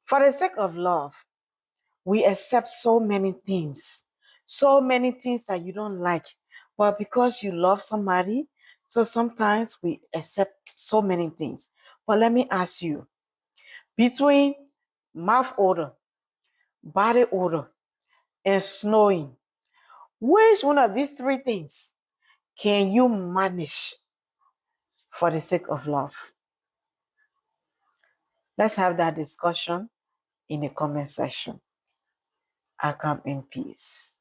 For the sake of love, we accept so many things that you don't like. But because you love somebody, so sometimes we accept so many things. But let me ask you, between mouth odor, body odor, and snoring, which one of these three things can you manage for the sake of love? Let's have that discussion in the comment section. I come in peace.